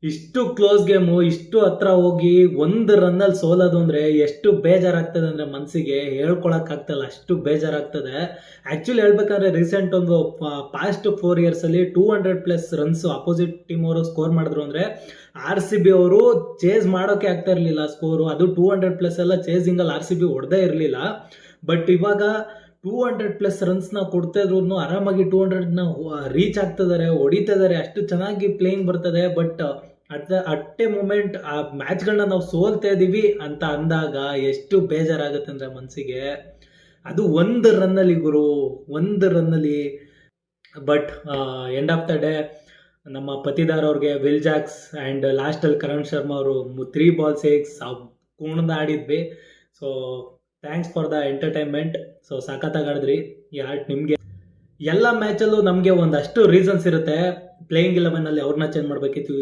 ಇಷ್ಟು close game ಇಷ್ಟು ಹತ್ರ ಹೋಗಿ ಒಂದು ರನ್ನಲ್ಲಿ ಸೋಲೋದು ಅಂದ್ರೆ ಎಷ್ಟು ಬೇಜಾರಾಗ್ತದೆ ಅಂದ್ರೆ ಮನಸ್ಸಿಗೆ ಹೇಳ್ಕೊಳಕ್ ಆಗ್ತಲ್ಲ, ಅಷ್ಟು ಬೇಜಾರಾಗ್ತದೆ. ಆಕ್ಚುಲಿ ಹೇಳ್ಬೇಕಂದ್ರೆ ರೀಸೆಂಟ್ ಒಂದು ಪಾಸ್ಟ್ 4 years ಅಲ್ಲಿ 200+ ರನ್ಸ್ ಅಪೋಸಿಟ್ ಟೀಮ್ ಅವರು ಸ್ಕೋರ್ ಮಾಡಿದ್ರು ಅಂದ್ರೆ RCB ಅವರು ಚೇಸ್ ಮಾಡೋಕೆ ಆಗ್ತಾ ಇರ್ಲಿಲ್ಲ ಸ್ಕೋರು. ಅದು 200+ ಎಲ್ಲ ಚೇಸಿಂಗ್ ಅಲ್ಲಿ RCB ಹೊಡೆದೇ ಇರಲಿಲ್ಲ. ಬಟ್ ಇವಾಗ 200+ ರನ್ಸ್ ನ ಕೊಡ್ತಾ ಇದ್ರು ಆರಾಮಾಗಿ 200 ನ ರೀಚ್ ಆಗ್ತಿದ್ದಾರೆ, ಹೊಡಿತಿದ್ದಾರೆ, ಅಷ್ಟು ಚೆನ್ನಾಗಿ ಪ್ಲೇಯಿಂಗ್ ಬರ್ತದೆ. ಬಟ್ ಅಟ್ ಎ ಮೂಮೆಂಟ್ ಆ ಮ್ಯಾಚ್ಗಳನ್ನ ನಾವು ಸೋಲ್ತಾ ಇದೀವಿ ಅಂತ ಅಂದಾಗ ಎಷ್ಟು ಬೇಜಾರಾಗುತ್ತೆ ಅಂದ್ರೆ ಮನ್ಸಿಗೆ. ಅದು ಒಂದು ರನ್ನಲ್ಲಿ ಗುರು, ಒಂದು ರನ್ನಲ್ಲಿ. But end of the day ನಮ್ಮ ಪತಿದಾರ್ ಅವ್ರಿಗೆ ವಿಲ್ ಜಾಕ್ಸ್ ಅಂಡ್ ಲಾಸ್ಟ್ ಅಲ್ಲಿ ಕರಣ್ ಶರ್ಮಾ ಅವರು 3 balls 6 ಕುಣದ ಆಡಿದ್ವಿ. So thanks for the entertainment. So ಸಖತ್ತಾಗಿ ಆಡಿದ್ರಿ. ನಿಮ್ಗೆ ಎಲ್ಲ ಮ್ಯಾಚಲ್ಲೂ ನಮಗೆ ಒಂದಷ್ಟು ರೀಸನ್ಸ್ ಇರುತ್ತೆ. ಪ್ಲೇಯಿಂಗ್ 11 ಅಲ್ಲಿ ಅವ್ರನ್ನ ಚೇಂಜ್ ಮಾಡಬೇಕಿತ್ತು,